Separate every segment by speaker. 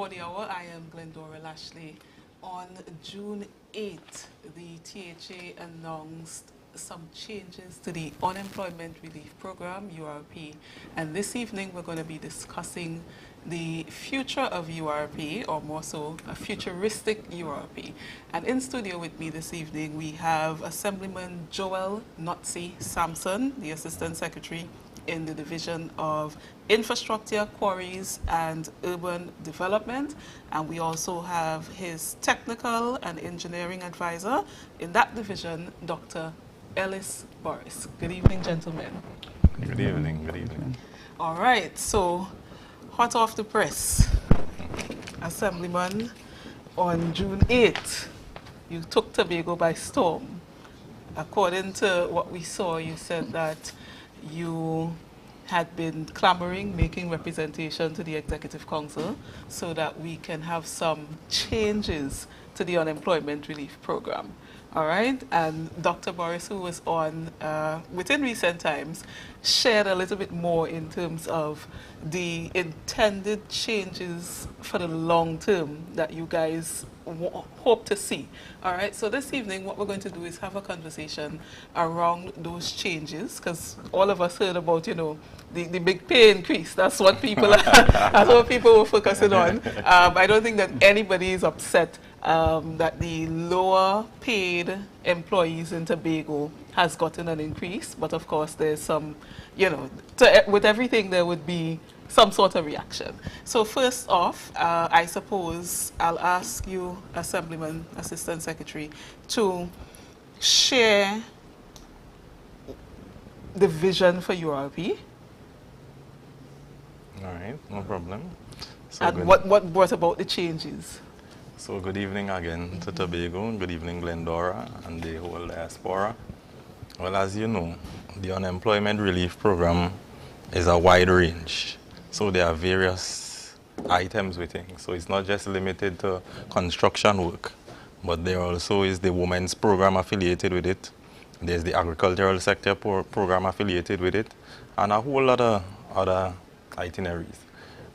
Speaker 1: for the hour. I am Glendora Lashley. On June 8th, the THA announced some changes to the Unemployment Relief Program, URP. And this evening, we're going to be discussing the future of URP, or more so, a futuristic URP. And in studio with me this evening, we have Assemblyman Joel Notsi Sampson, the Assistant Secretary in the Division of Infrastructure, Quarries and Urban Development. And we also have his Technical and Engineering Advisor in that division, Dr. Ellis Boris. Good evening, gentlemen.
Speaker 2: Good evening, good evening.
Speaker 1: All right, so hot off the press, Assemblyman, on June 8th, you took Tobago by storm. According to what we saw, you said that you had been clamoring, making representation to the Executive Council so that we can have some changes to the Unemployment Relief Program. All right, and Dr. Boris, who was on within recent times, shared a little bit more in terms of the intended changes for the long term that you guys hope to see. All right, so this evening what we're going to do is have a conversation around those changes, because all of us heard about, you know, the big pay increase. That's what people that's what people were focusing on. I don't think that anybody is upset that the lower paid employees in Tobago has gotten an increase, but of course there's some, you know, with everything there would be some sort of reaction. So first off, I suppose I'll ask you, Assemblyman, Assistant Secretary, to share the vision for URP.
Speaker 2: All right, no problem. So
Speaker 1: And what brought about the changes?
Speaker 2: So good evening again to Tobago, good evening Glendora and the whole diaspora. Well, as you know, the Unemployment Relief Program is a wide range. So there are various items within. So it's not just limited to construction work, but there also is the Women's Program affiliated with it. There's the Agricultural Sector Program affiliated with it, and a whole lot of other itineraries.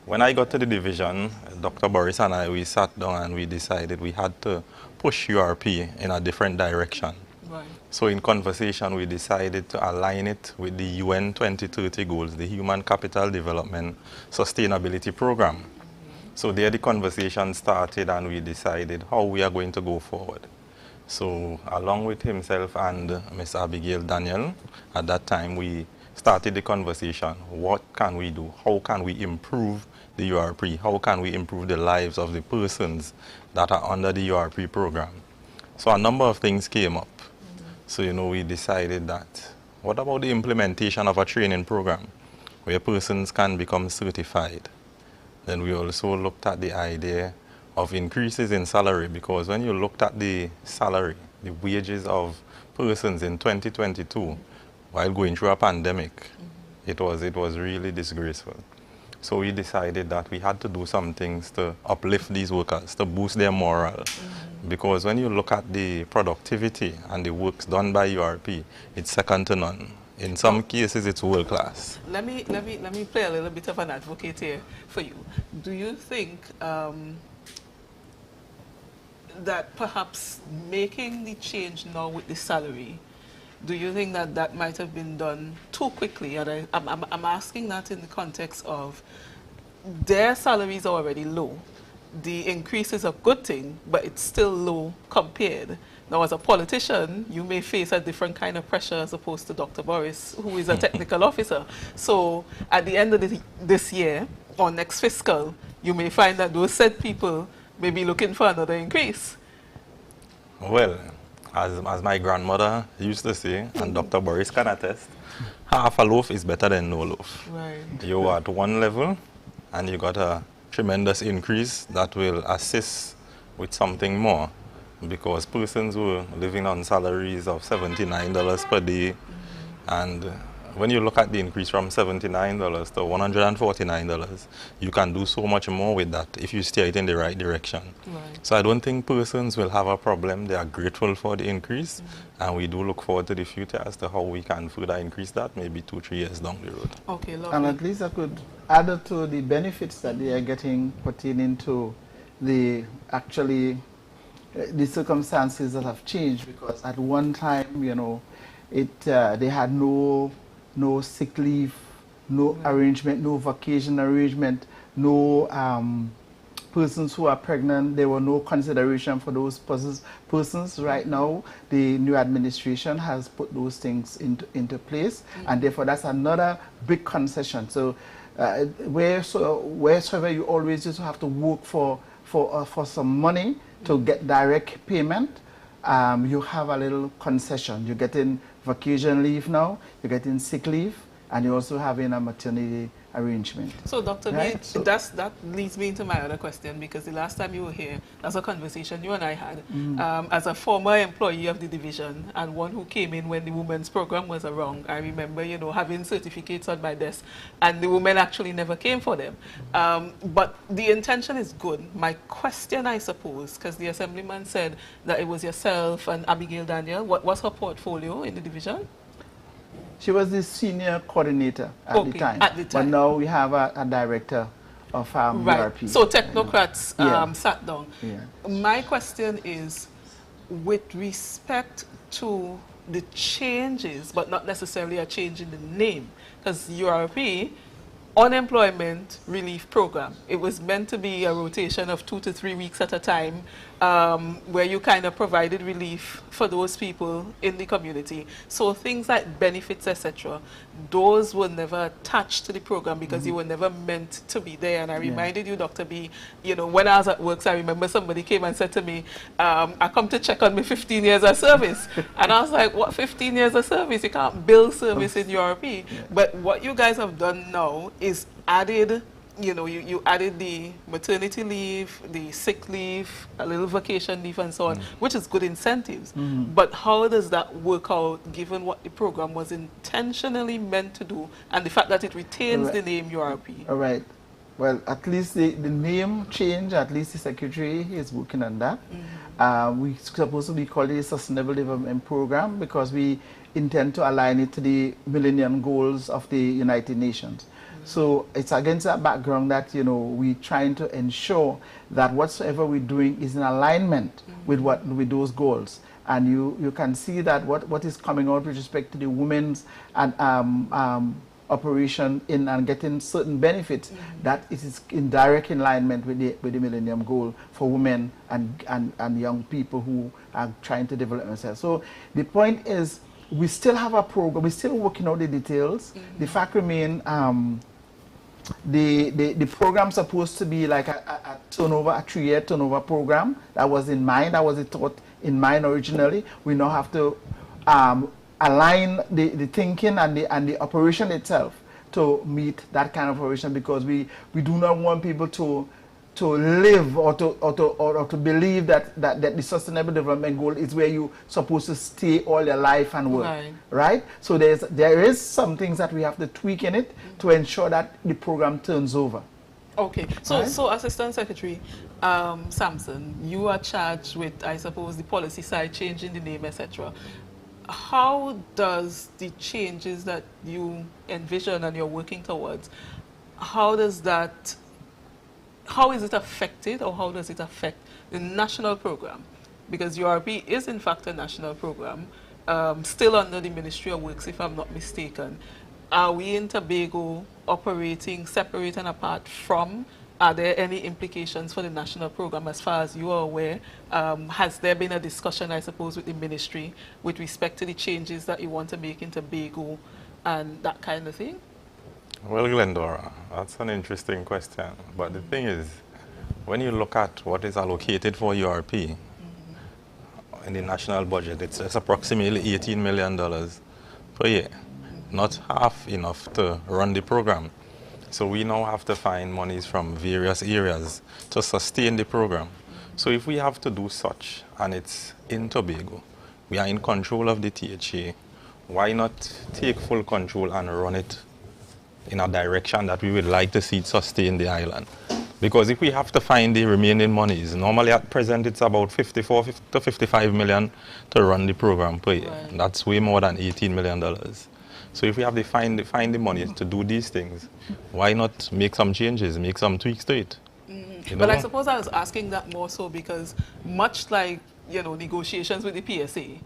Speaker 2: When I got to the division, Dr. Boris and I, we sat down and we decided we had to push URP in a different direction.
Speaker 1: Right.
Speaker 2: So in conversation, we decided to align it with the UN 2030 goals, the Human Capital Development Sustainability Program. So there the conversation started and we decided how we are going to go forward. So along with himself and Ms. Abigail Daniel, at that time we started the conversation. What can we do? How can we improve the URP? How can we improve the lives of the persons that are under the URP program? So a number of things came up. So, you know, we decided that what about the implementation of a training program where persons can become certified? Then we also looked at the idea of increases in salary, because when you looked at the salary, the wages of persons in 2022, while going through a pandemic, it was really disgraceful. So we decided that we had to do some things to uplift these workers, to boost their morale. Because when you look at the productivity and the works done by URP, it's second to none. In some cases, it's world class.
Speaker 1: Let me play a little bit of an advocate here for you. Do you think that perhaps making the change now with the salary, do you think that that might have been done too quickly? And I'm asking that in the context of their salaries are already low. The increase is a good thing, but it's still low compared. Now, as a politician, you may face a different kind of pressure as opposed to Dr. Boris, who is a technical officer. So at the end of this year, or next fiscal, you may find that those said people may be looking for another increase.
Speaker 2: Well, as my grandmother used to say, and Dr. Boris can attest, half a loaf is better than no loaf.
Speaker 1: Right.
Speaker 2: You're at one level, and you got a tremendous increase that will assist with something more, because persons who are living on salaries of $79 per day and when you look at the increase from $79 to $149, you can do so much more with that if you steer it in the right direction.
Speaker 1: Right.
Speaker 2: So I don't think persons will have a problem. They are grateful for the increase, and we do look forward to the future as to how we can further increase that, maybe 2-3 years down the road.
Speaker 1: Okay, lovely.
Speaker 3: And at least I could add to the benefits that they are getting pertaining to the the circumstances that have changed, because at one time, you know, they had no sick leave, no arrangement, no vacation arrangement, no persons who are pregnant. There were no consideration for those persons. Right now, the new administration has put those things into place, and therefore that's another big concession. So wheresoever you always just have to work for some money to get direct payment, you have a little concession. You're getting vacation leave now, you're getting sick leave, and you're also having a maternity arrangement.
Speaker 1: So, Dr.
Speaker 3: Right?
Speaker 1: B, that leads me into my other question, because the last time you were here, that's a conversation you and I had. As a former employee of the division and one who came in when the women's program was around, I remember, you know, having certificates on my desk, and the women actually never came for them. But the intention is good. My question, I suppose, because the assemblyman said that it was yourself and Abigail Daniel, what was her portfolio in the division?
Speaker 3: She was the senior coordinator at the time. But now we have a director of
Speaker 1: right.
Speaker 3: URP.
Speaker 1: So technocrats sat down.
Speaker 3: Yeah.
Speaker 1: My question is, with respect to the changes, but not necessarily a change in the name, because URP, unemployment relief program, it was meant to be a rotation of 2 to 3 weeks at a time, where you kind of provided relief for those people in the community. So things like benefits, etc., those were never attached to the program because you were never meant to be there. And I reminded you, Dr. B, you know, when I was at work, I remember somebody came and said to me, I come to check on me 15 years of service. And I was like, what 15 years of service? You can't build service in URP. But what you guys have done now is added, you know, you added the maternity leave, the sick leave, a little vacation leave and so on, which is good incentives. But how does that work out given what the program was intentionally meant to do and the fact that it retains the name URP?
Speaker 3: All right. Well, at least the name change, at least the secretary is working on that. We're supposed to be calling it a Sustainable Development Program because we intend to align it to the Millennium Goals of the United Nations. So it's against that background that, you know, we're trying to ensure that whatsoever we're doing is in alignment with those goals. And you can see that what is coming out with respect to the women's and operation in and getting certain benefits, that it is in direct alignment with the Millennium Goal for women and young people who are trying to develop themselves. So the point is, we still have a program, we're still working out the details. The fact remains, the program's supposed to be like a 3-year turnover program. That was in mind, that was the thought in mind originally. We now have to align the thinking and the operation itself to meet that kind of operation, because we do not want people to live or to believe that the Sustainable Development Goal is where you're supposed to stay all your life and work, right? So there is some things that we have to tweak in it to ensure that the program turns over.
Speaker 1: Okay, so Assistant Secretary Sampson, you are charged with, I suppose, the policy side, changing the name, etc. How does the changes that you envision and you're working towards, how is it affected, or how does it affect the national program? Because URP is in fact a national program, still under the Ministry of Works, if I'm not mistaken. Are we in Tobago operating separate and apart from? Are there any implications for the national program as far as you are aware? Has there been a discussion, I suppose, with the ministry with respect to the changes that you want to make in Tobago and that kind of thing?
Speaker 2: Well, Glendora, that's an interesting question. But the thing is, when you look at what is allocated for URP in the national budget, it's approximately $18 million per year. Not half enough to run the program. So we now have to find monies from various areas to sustain the program. So if we have to do such, and it's in Tobago, we are in control of the THA, why not take full control and run it in a direction that we would like to see it sustain the island? Because if we have to find the remaining monies, normally at present it's about 54 to 55 million to run the program per year.
Speaker 1: Right.
Speaker 2: That's way more than $18 million. So if we have to find the money to do these things, why not make some changes, make some tweaks to it? You
Speaker 1: But
Speaker 2: know?
Speaker 1: I suppose I was asking that more so because much like, you know, negotiations with the PSA,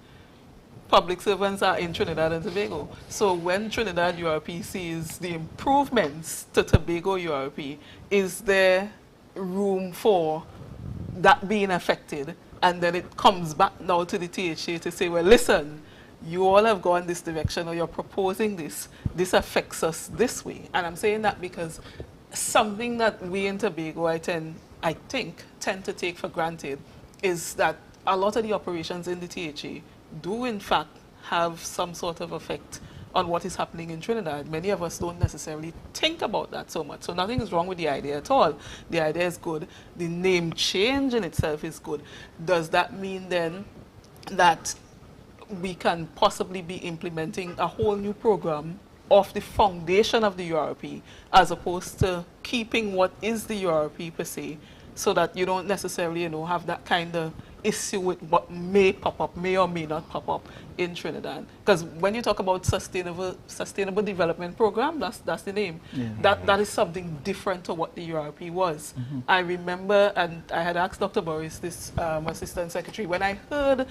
Speaker 1: public servants are in Trinidad and Tobago. So when Trinidad URP sees the improvements to Tobago URP, is there room for that being affected? And then it comes back now to the THA to say, well, listen, you all have gone this direction or you're proposing this. This affects us this way. And I'm saying that because something that we in Tobago, I think, tend to take for granted is that a lot of the operations in the THA do in fact have some sort of effect on what is happening in Trinidad. Many of us don't necessarily think about that so much. So nothing is wrong with the idea at all. The idea is good. The name change in itself is good. Does that mean then that we can possibly be implementing a whole new program of the foundation of the URP as opposed to keeping what is the URP per se, so that you don't necessarily, you know, have that kind of issue with what may pop up, may or may not pop up in Trinidad? Because when you talk about sustainable development program, that's the name. Yeah. That is something different to what the URP was. I remember, and I had asked Dr. Boris, this Assistant Secretary, when I heard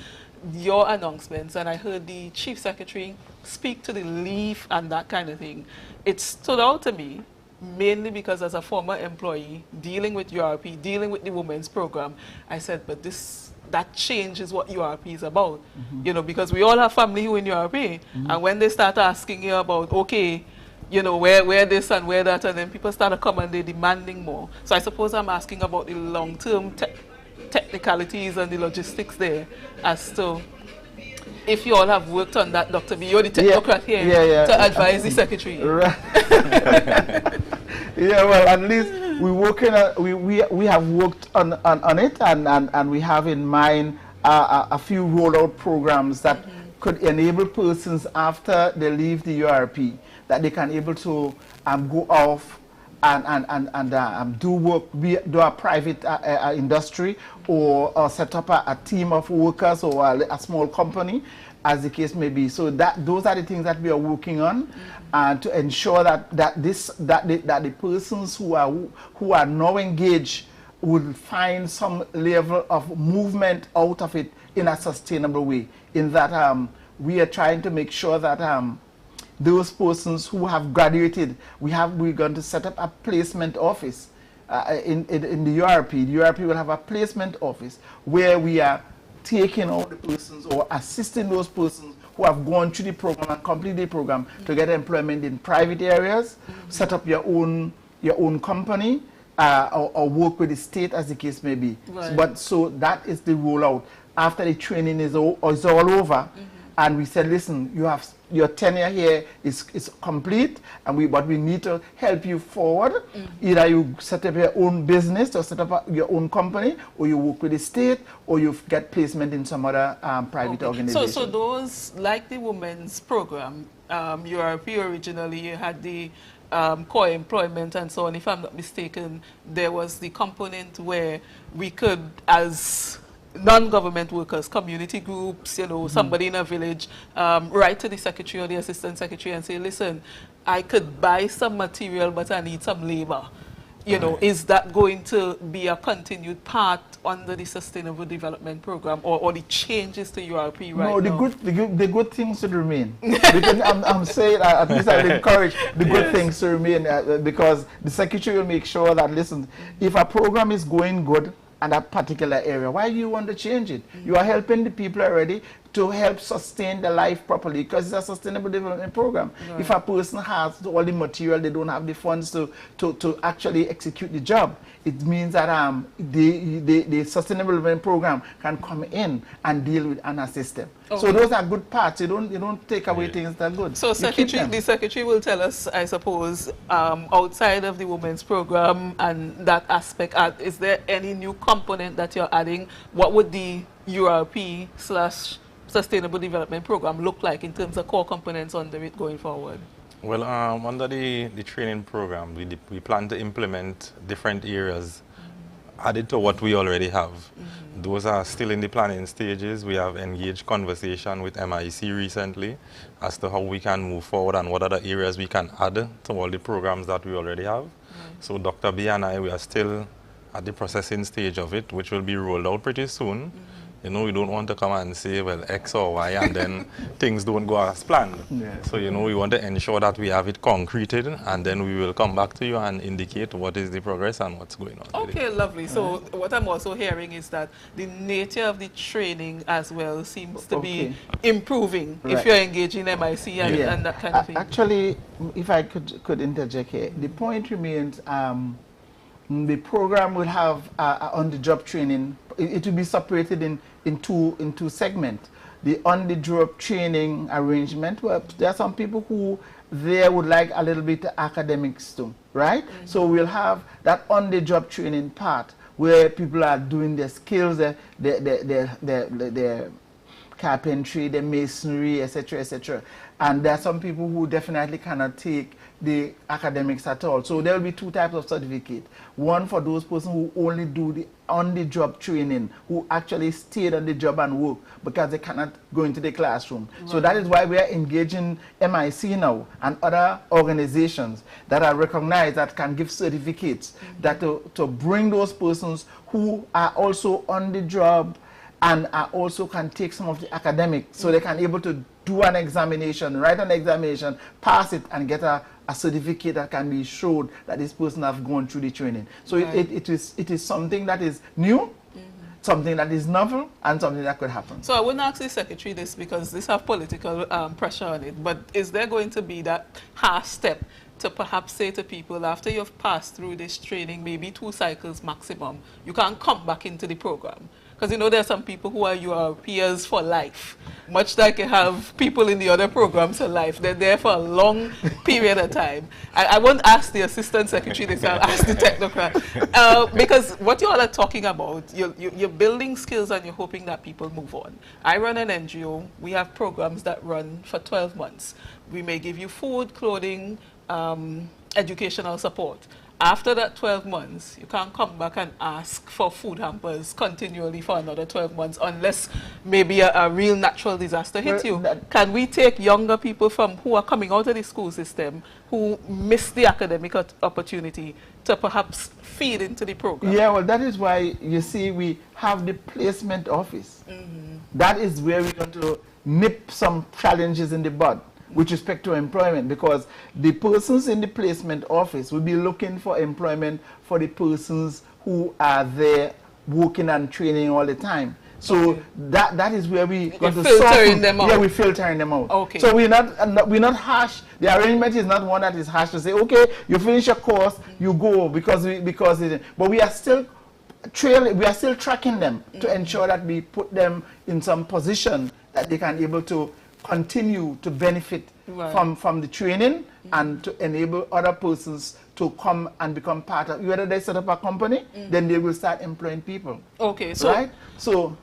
Speaker 1: your announcements and I heard the Chief Secretary speak to the leave and that kind of thing, it stood out to me mainly because as a former employee dealing with URP, dealing with the women's program, I said, but that change is what URP is about. You know, because we all have family who in URP, and when they start asking you about, okay, you know, where this and where that, and then people start to come and they're demanding more. So I suppose I'm asking about the long-term technicalities and the logistics there as to if you all have worked on that, Dr. B. You're the technocrat here to advise the Secretary.
Speaker 3: Right. Yeah, well, at least we have worked on it, and we have in mind a few rollout programs that could enable persons after they leave the URP that they can able to go off and do work, do a private industry or set up a team of workers or a small company, as the case may be. So those are the things that we are working on, and to ensure that the persons who are now engaged would find some level of movement out of it in a sustainable way. In that we are trying to make sure that those persons who have graduated, we're going to set up a placement office in the URP. The URP will have a placement office where we are taking all the persons or assisting those persons who have gone through the program and completed the program to get employment in private areas, set up your own company, or work with the state, as the case may be.
Speaker 1: Right.
Speaker 3: But so that is the rollout. After the training is all over, and we said, listen, your tenure here is complete, and but we need to help you forward. Either you set up your own business or set up your own company, or you work with the state, or you get placement in some other private organization.
Speaker 1: So those, like the women's program, URP originally had the core employment and so on. If I'm not mistaken, there was the component where we could, as non-government workers, community groups, you know, somebody in a village, write to the secretary or the assistant secretary and say, listen, I could buy some material, but I need some labor. You know, is that going to be a continued part under the Sustainable Development Program, or the changes to URP right now?
Speaker 3: No, the good things should remain. Because I'm saying, at least I encourage the good things to remain, because the secretary will make sure that, listen, if a program is going good in that particular area, why do you want to change it? You are helping the people already to help sustain their life properly, because it's a sustainable development program. Right. If a person has all the material, they don't have the funds to actually execute the job, it means that the sustainable development program can come in and deal with and assist them. Okay. So those are good parts. You don't take away things that are good.
Speaker 1: So the secretary will tell us, I suppose, outside of the women's program and that aspect, is there any new component that you're adding? What would the URP / Sustainable Development Program look like in terms of core components under it going forward?
Speaker 2: Well, under the training program, we plan to implement different areas added to what we already have. Those are still in the planning stages. We have engaged conversation with MIC recently as to how we can move forward and what other areas we can add to all the programs that we already have. So Dr. B and I, we are still at the processing stage of it, which will be rolled out pretty soon. You know, we don't want to come and say, well, X or Y, and then things don't go as planned. So, you know, we want to ensure that we have it concreted, and then we will come back to you and indicate what is the progress and what's going on.
Speaker 1: Okay, lovely. So what I'm also hearing is that the nature of the training as well seems to be improving if you're engaging MIC and that kind of thing.
Speaker 3: Actually, if I could interject here, the point remains the program will have on-the-job training. It will be separated in two segments. The on-the-job training arrangement, where there are some people who they would like a little bit of academics too, right? So we'll have that on-the-job training part where people are doing their skills, their carpentry, their masonry, etc., etc. And there are some people who definitely cannot take the academics at all. So there will be two types of certificate. One for those persons who only do the on-the-job training, who actually stayed on the job and work because they cannot go into the classroom. So that is why we are engaging MIC now and other organizations that are recognized that can give certificates that to bring those persons who are also on the job and also can take some of the academics, so they can able to do an examination, write an examination, pass it, and get a certificate that can be showed that this person has gone through the training. So it is something that is new, something that is novel, and something that could happen.
Speaker 1: So I wouldn't ask the Secretary this because this have political pressure on it, but is there going to be that half step to perhaps say to people, after you've passed through this training, maybe 2 cycles maximum, you can't come back into the program? Because, you know, there are some people who are your peers for life, much like you have people in the other programs for life. They're there for a long period of time. I won't ask the Assistant Secretary this, I'll ask the technocrat. Because what you all are talking about, you're building skills and you're hoping that people move on. I run an NGO. We have programs that run for 12 months. We may give you food, clothing, educational support. After that 12 months, you can't come back and ask for food hampers continually for another 12 months unless maybe a real natural disaster hits you. Can we take younger people from who are coming out of the school system who miss the academic opportunity to perhaps feed into the program?
Speaker 3: Yeah, well, that is why you see we have the placement office. That is where we're going to nip some challenges in the bud with respect to employment, because the persons in the placement office will be looking for employment for the persons who are there working and training all the time. So that is where we going to
Speaker 1: filtering them out.
Speaker 3: Yeah, we're filtering them out.
Speaker 1: Okay.
Speaker 3: So we're not harsh. The arrangement is not one that is harsh to say, okay, you finish your course, you go but we are still tracking them to ensure that we put them in some position that they can able to continue to benefit from the training and to enable other persons to come and become part of, whether they set up a company, then they will start employing people.
Speaker 1: Okay, so,
Speaker 3: right? So,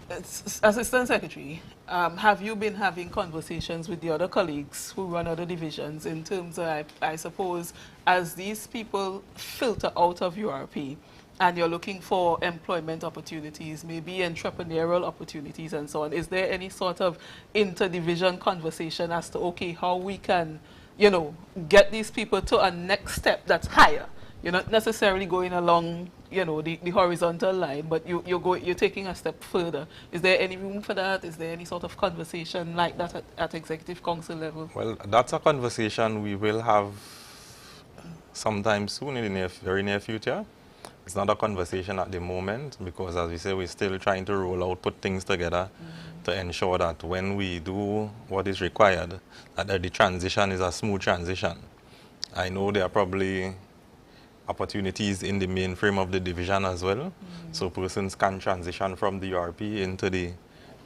Speaker 1: Assistant Secretary, have you been having conversations with the other colleagues who run other divisions in terms of, I suppose, as these people filter out of URP, and you're looking for employment opportunities, maybe entrepreneurial opportunities and so on, is there any sort of interdivision conversation as to, okay, how we can, you know, get these people to a next step that's higher? You're not necessarily going along, you know, the horizontal line, but you're taking a step further. Is there any room for that? Is there any sort of conversation like that at Executive Council level?
Speaker 2: Well, that's a conversation we will have sometime soon in the very near future. It's not a conversation at the moment because, as we say, we're still trying to roll out, put things together to ensure that when we do what is required, that the transition is a smooth transition. I know there are probably opportunities in the mainframe of the division as well, so persons can transition from the URP into the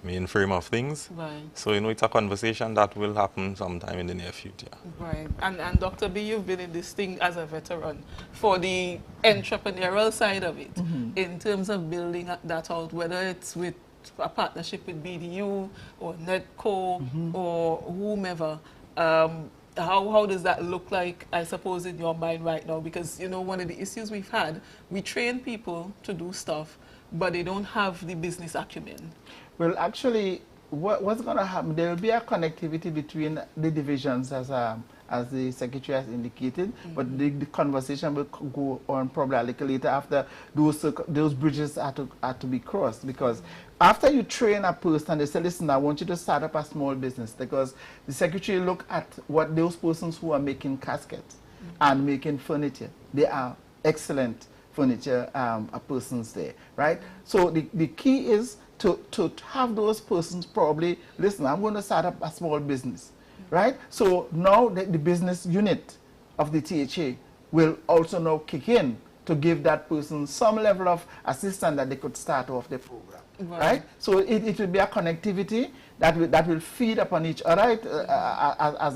Speaker 2: mainframe of things.
Speaker 1: Right.
Speaker 2: So, you know, it's a conversation that will happen sometime in the near future.
Speaker 1: Right. And Dr. B, you've been in this thing as a veteran for the entrepreneurial side of it, in terms of building that out, whether it's with a partnership with BDU or NEDCO or whomever. How does that look like, I suppose, in your mind right now? Because, you know, one of the issues we've had, we train people to do stuff, but they don't have the business acumen.
Speaker 3: Well, actually, what's going to happen, there will be a connectivity between the divisions as the secretary has indicated, but the conversation will go on probably a little later after those bridges are to be crossed, because after you train a person, they say, listen, I want you to start up a small business, because the secretary look at what those persons who are making caskets and making furniture, they are excellent furniture persons there, right? So the key is to have those persons probably, listen, I'm going to start up a small business, right? So now the business unit of the THA will also now kick in to give that person some level of assistance that they could start off the program, right? So it will be a connectivity that will feed upon each other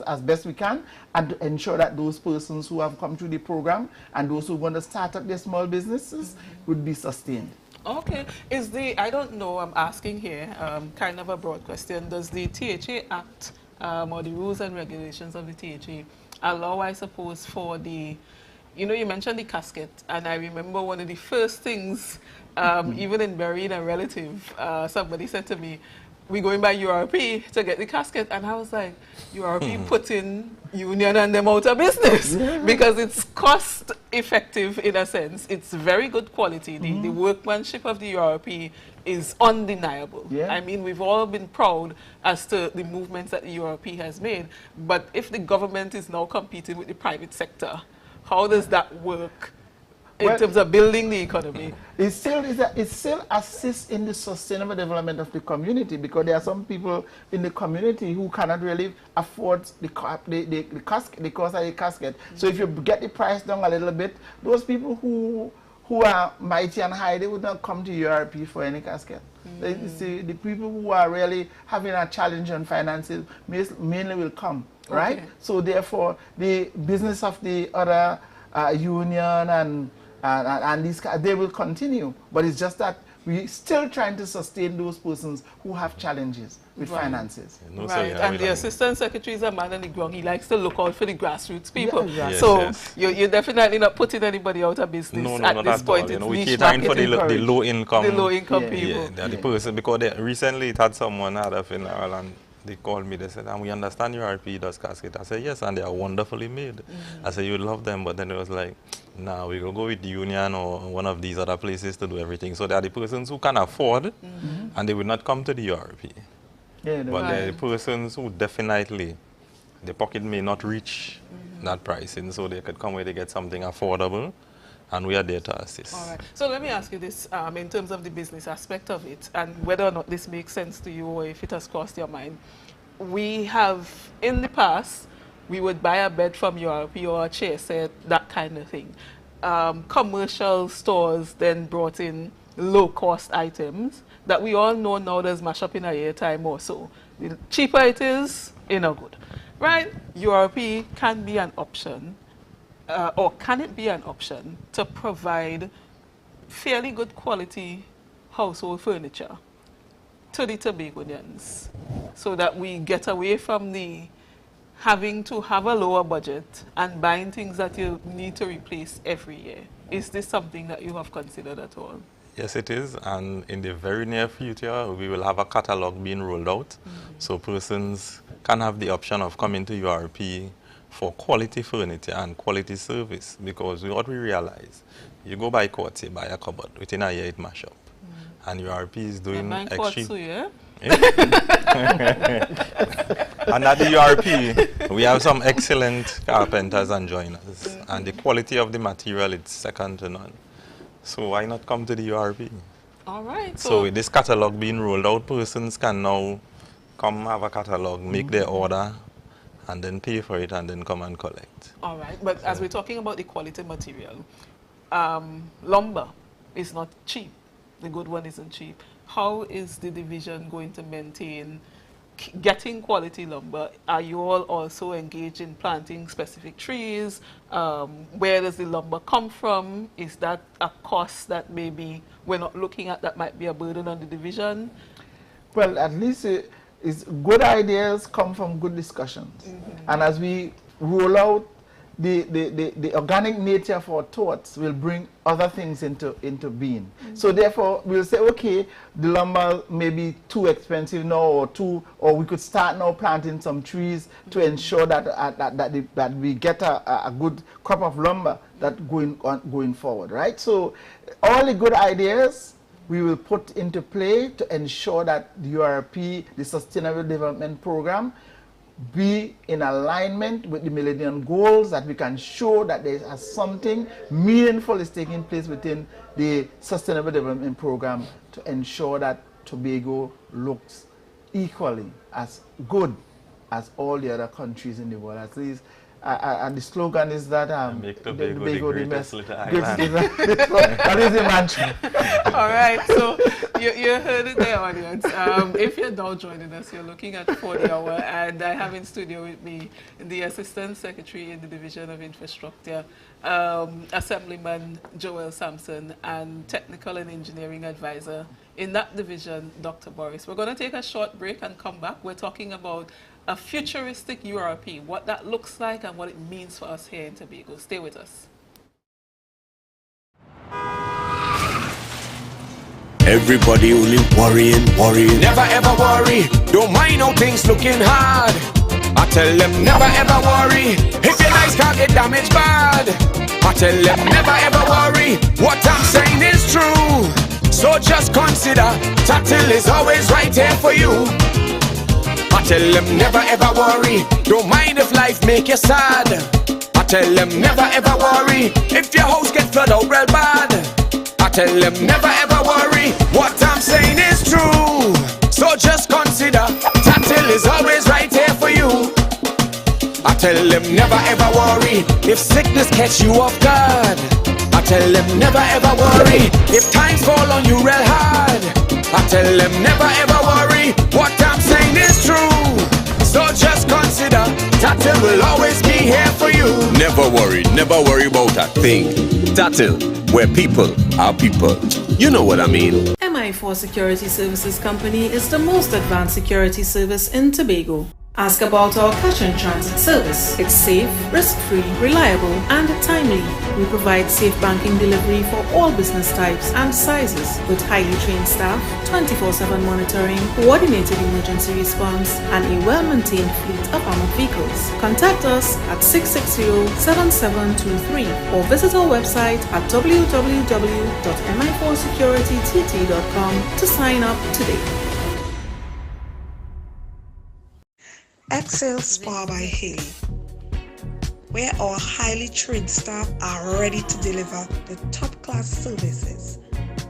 Speaker 3: as best we can, and to ensure that those persons who have come through the program and those who want to start up their small businesses would be sustained.
Speaker 1: Okay. I don't know, I'm asking here, kind of a broad question. Does the THA Act or the rules and regulations of the THA allow, I suppose, for the, you know, you mentioned the casket, and I remember one of the first things, even in burying a relative, somebody said to me, we're going by URP to get the casket, and I was like, URP putting union and them out of business because it's cost effective in a sense. It's very good quality. The workmanship of the URP is undeniable. I mean, we've all been proud as to the movements that the URP has made, but if the government is now competing with the private sector, how does that work in terms of building the economy?
Speaker 3: It still assists in the sustainable development of the community, because there are some people in the community who cannot really afford the casket, the cost of the casket. So if you get the price down a little bit, those people who are mighty and high, they would not come to URP for any casket. See, the people who are really having a challenge on finances mainly will come, right? So therefore, the business of the other union and these, they will continue, but it's just that we're still trying to sustain those persons who have challenges with finances.
Speaker 1: And the assistant secretary is a man on the ground. He likes to look out for the grassroots people. So you're definitely not putting anybody out of business at this point.
Speaker 2: You know, we catering for the low income.
Speaker 1: The low income people.
Speaker 2: Yeah, the person, because recently it had someone had a funeral and they called me, they said, and we understand URP does casket. I said, yes, and they are wonderfully made. I said, you would love them, but then it was like, nah, we will go with the union or one of these other places to do everything. So they are the persons who can afford, and they will not come to the URP. But they're the persons who definitely, the pocket may not reach that pricing, so they could come where they get something affordable, and we are there to assist.
Speaker 1: All right. So let me ask you this, in terms of the business aspect of it, and whether or not this makes sense to you or if it has crossed your mind. We have, in the past, we would buy a bed from URP or a chair set, that kind of thing. Commercial stores then brought in low-cost items that we all know now does mash up in a year time or so. The cheaper it is, no good. Right? URP can be an option. Or can it be an option to provide fairly good quality household furniture to the Tobagonians so that we get away from the having to have a lower budget and buying things that you need to replace every year? Is this something that you have considered at all?
Speaker 2: Yes, it is, and in the very near future, we will have a catalog being rolled out, so persons can have the option of coming to URP for quality furniture and quality service, because what we realize, you go buy quartz, you buy a cupboard, within a year it mash up. And URP is doing extreme. And at the URP, we have some excellent carpenters and joiners, and the quality of the material is second to none. So why not come to the URP?
Speaker 1: All right.
Speaker 2: So with this catalog being rolled out, persons can now come have a catalog, make their order, and then pay for it and then come and collect.
Speaker 1: All right, but as we're talking about the quality material, lumber is not cheap. The good one isn't cheap. How is the division going to maintain getting quality lumber? Are you all also engaged in planting specific trees? Where does the lumber come from? Is that a cost that maybe we're not looking at that might be a burden on the division?
Speaker 3: Well, at least it's good ideas come from good discussions. And as we roll out, the organic nature of our thoughts will bring other things into being. So therefore, we'll say, okay, the lumber may be too expensive now, or we could start now planting some trees to ensure that that we get a good crop of lumber that going forward, right? So all the good ideas we will put into play to ensure that the URP, the Sustainable Development Program, be in alignment with the Millennium Goals, that we can show that there is something meaningful is taking place within the Sustainable Development Program to ensure that Tobago looks equally as good as all the other countries in the world. At least, and the slogan is that
Speaker 2: make Tobago the greatest little island.
Speaker 3: That is the mantra.
Speaker 1: All right, so you heard it there, audience. If you're now joining us, you're looking at 40 Hour, and I have in studio with me the Assistant Secretary in the Division of Infrastructure, Assemblyman Joel Sampson, and Technical and Engineering Advisor in that division, Dr. Boris. We're going to take a short break and come back. We're talking about a futuristic URP, what that looks like and what it means for us here in Tobago. Stay with us.
Speaker 4: Everybody only worrying. Never ever worry. Don't mind how things looking hard. I tell them never ever worry. If your nice car get damaged bad, I tell them never ever worry. What I'm saying is true. So just consider Tatil is always right here for you. I tell them never ever worry. Don't mind if life make you sad. I tell them never ever worry. If your house get flooded out real bad, I tell them never ever worry. What I'm saying is true. So just consider Tatil is always right here for you. I tell them never ever worry. If sickness catch you off guard, I tell them never ever worry. If times fall on you real hard, I tell them never ever worry. What I'm saying is true. So just consider Tatil will always be here for you.
Speaker 5: Never worry about a thing. Tatil, where people are people. You know what I mean.
Speaker 6: MI4 Security Services Company is the most advanced security service in Tobago. Ask about our cash and transit service. It's safe, risk-free, reliable, and timely. We provide safe banking delivery for all business types and sizes with highly trained staff, 24/7 monitoring, coordinated emergency response, and a well-maintained fleet of armored vehicles. Contact us at 660-7723 or visit our website at www.mi4securitytt.com to sign up today.
Speaker 7: Excel Spa by Haley, where our highly trained staff are ready to deliver the top-class services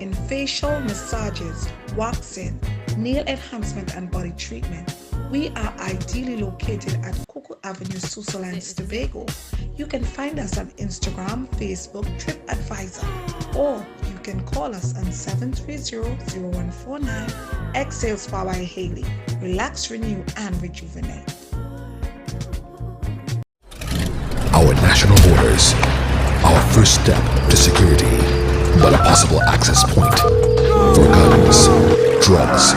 Speaker 7: in facial massages, waxing, nail enhancement, and body treatment. We are ideally located at Coco Avenue, Susalands, Tobago. You can find us on Instagram, Facebook, TripAdvisor, or you can call us on 730-0149. Excel Spa by Haley. Relax, renew, and rejuvenate.
Speaker 8: Our national borders, our first step to security, but a possible access point for guns, drugs,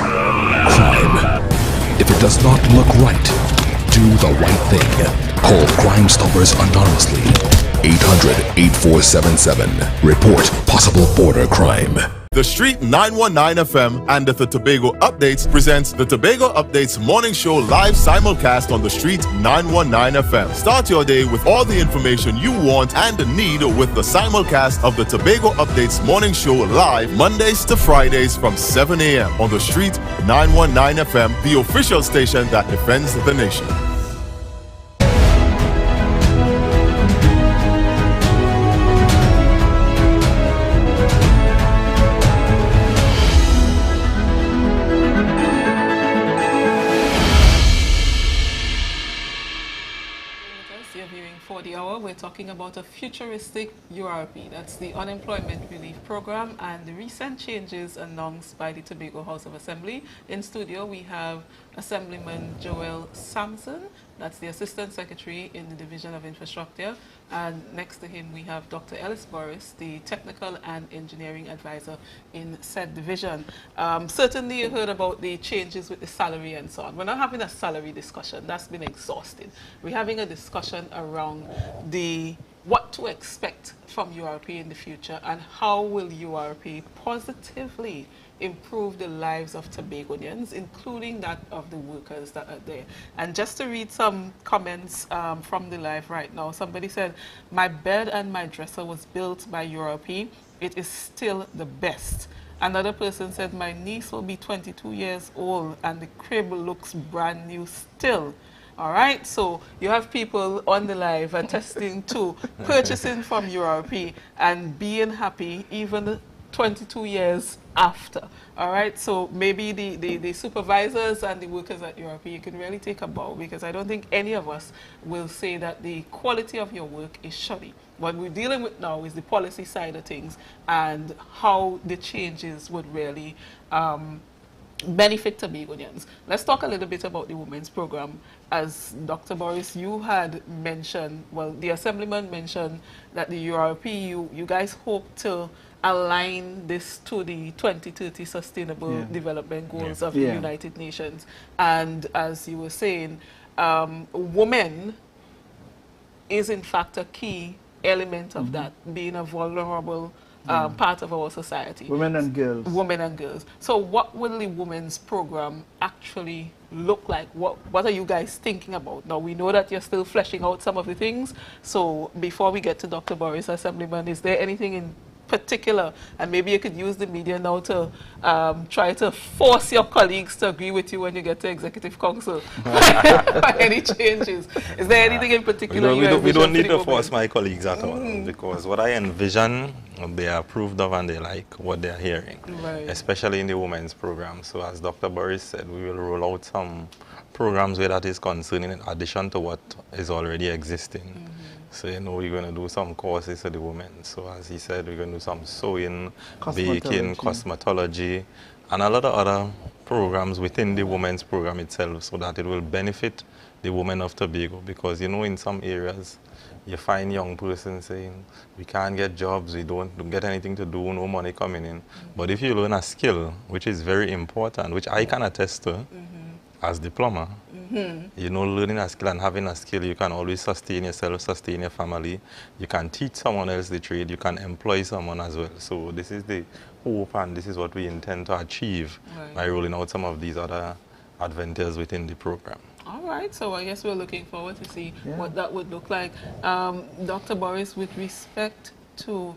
Speaker 8: crime. If it does not look right, do the right thing. Call Crime Stoppers anonymously. 800-8477. Report possible border crime.
Speaker 9: The Street 919 FM and the Tobago Updates presents the Tobago Updates Morning Show live simulcast on the Street 919 FM. Start your day with all the information you want and need with the simulcast of the Tobago Updates Morning Show live Mondays to Fridays from 7 a.m. on the Street 919 FM, the official station that defends the nation.
Speaker 1: We're talking about a futuristic URP, that's the Unemployment Relief Program, and the recent changes announced by the Tobago House of Assembly. In studio, we have Assemblyman Joel Sampson, that's the Assistant Secretary in the Division of Infrastructure, And next to him, we have Dr. Ellis Boris, the Technical and Engineering Advisor in said division. Certainly you heard about the changes with the salary and so on. We're not having a salary discussion. That's been exhausted. We're having a discussion around what to expect from URP in the future and how will URP positively improve the lives of Tobagonians, including that of the workers that are there. And just to read some comments from the live right now, somebody said, my bed and my dresser was built by URP. It is still the best. Another person said, my niece will be 22 years old and the crib looks brand new still. All right, so you have people on the live attesting to purchasing from URP and being happy even 22 years after. All right, so maybe the supervisors and the workers at URP, you can really take a bow, because I don't think any of us will say that the quality of your work is shoddy. What we're dealing with now is the policy side of things and how the changes would really benefit Tobagonians. Let's talk a little bit about the women's program. As Dr. Boris, you had mentioned, well, the Assemblyman mentioned that the URP, you guys hope to align this to the 2030 Sustainable Development Goals of the United Nations. And as you were saying, women is in fact a key element of that, being a vulnerable part of our society.
Speaker 3: Women and girls.
Speaker 1: Women and girls. So what will the women's program actually look like? What are you guys thinking about? Now, we know that you're still fleshing out some of the things. So before we get to Dr. Boris, Assemblyman, is there anything in particular, and maybe you could use the media now to try to force your colleagues to agree with you when you get to Executive Council for any changes? Is there anything in particular
Speaker 2: we don't need to force my colleagues at all, because what I envision, they are approved of and they like what they're hearing, especially in the women's program. So as Dr. Boris said, we will roll out some programs where that is concerned in addition to what is already existing. So, you know, we're going to do some courses for the women. So, as he said, we're going to do some sewing, baking, cosmetology, and a lot of other programs within the women's program itself, so that it will benefit the women of Tobago. Because, you know, in some areas, you find young persons saying, we can't get jobs, we don't get anything to do, no money coming in. But if you learn a skill, which is very important, which I can attest to as diploma, you know, learning a skill and having a skill, you can always sustain yourself, sustain your family. You can teach someone else the trade, you can employ someone as well. So this is the hope, and this is what we intend to achieve by rolling out some of these other adventures within the program.
Speaker 1: All right, so I guess we're looking forward to see what that would look like. Dr. Boris, with respect to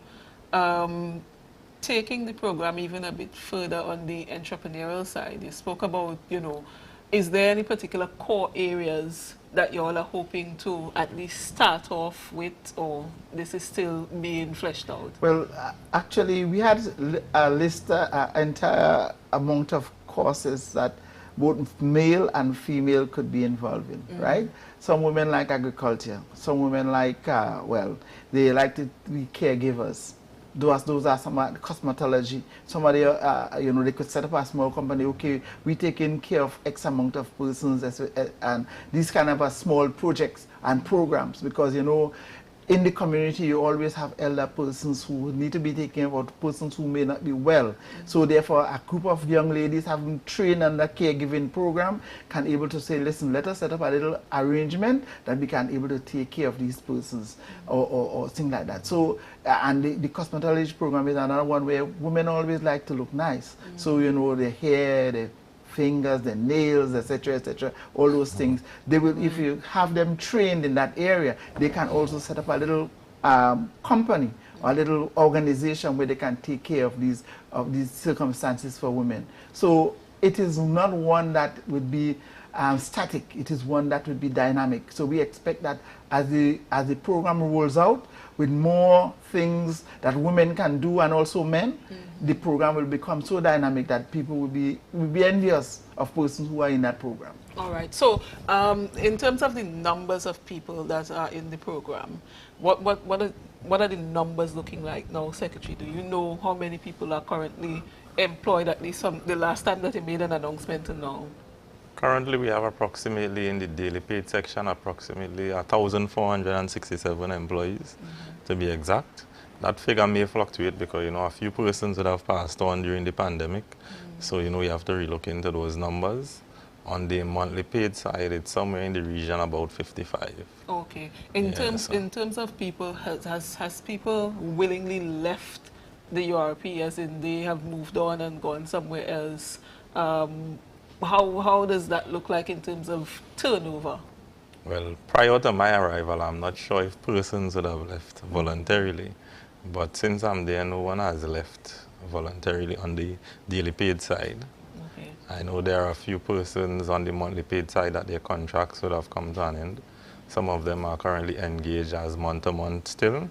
Speaker 1: taking the program even a bit further on the entrepreneurial side, you spoke about, you know, is there any particular core areas that you all are hoping to at least start off with, or this is still being fleshed out?
Speaker 3: Well, actually, we had a list, entire amount of courses that both male and female could be involved in, right? Some women like agriculture, some women like, well, they like to be caregivers. Those are some cosmetology. Somebody, you know, they could set up a small company. Okay, we taking care of X amount of persons, and these kind of small projects and programs. Because, you know, in the community, you always have elder persons who need to be taken care of, persons who may not be well. So therefore, a group of young ladies having trained on the caregiving program can able to say, listen, let us set up a little arrangement that we can able to take care of these persons, or things like that. So, and the cosmetology program is another one where women always like to look nice. So, you know, their hair, their fingers, the nails, etc., all those things. They will, if you have them trained in that area, they can also set up a little company or a little organization where they can take care of these circumstances for women. So it is not one that would be static. It is one that would be dynamic. So we expect that as the program rolls out, with more things that women can do and also men, the program will become so dynamic that people will be envious of persons who are in that program.
Speaker 1: All right. So in terms of the numbers of people that are in the program, what are the numbers looking like now, Secretary? Do you know how many people are currently employed, at least from the last time that you made an announcement to now?
Speaker 2: Currently, we have approximately, in the daily paid section, approximately 1,467 employees, to be exact. That figure may fluctuate because, you know, a few persons would have passed on during the pandemic. So, you know, we have to relook into those numbers. On the monthly paid side, it's somewhere in the region about 55.
Speaker 1: Okay. In terms of people, has people willingly left the URP, as in they have moved on and gone somewhere else? How does that look like in terms of turnover?
Speaker 2: Well, prior to my arrival, I'm not sure if persons would have left voluntarily. But since I'm there, no one has left voluntarily on the daily paid side.
Speaker 1: Okay.
Speaker 2: I know there are a few persons on the monthly paid side that their contracts would have come to an end. Some of them are currently engaged as month-to-month still.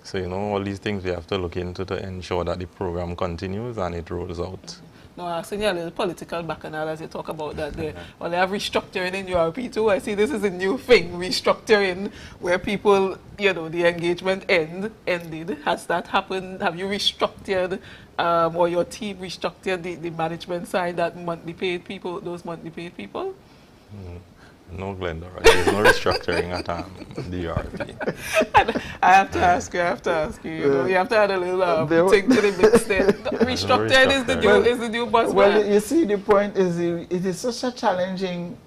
Speaker 2: So, you know, all these things we have to look into to ensure that the program continues and it rolls out.
Speaker 1: Now, I'm seeing a little political bacchanal as you talk about that there. Well, they have restructuring in URP too. I see this is a new thing, restructuring, where people, you know, the engagement ended. Has that happened? Have you restructured, or your team restructured the management side, that monthly paid people, those monthly paid people?
Speaker 2: No, Glendora, there's no restructuring at the URP.
Speaker 1: I have to ask you, you know, you have to add a little thing to the mix there. Restructured is the new buzzword.
Speaker 3: Well, you see, the point is, it is such a challenging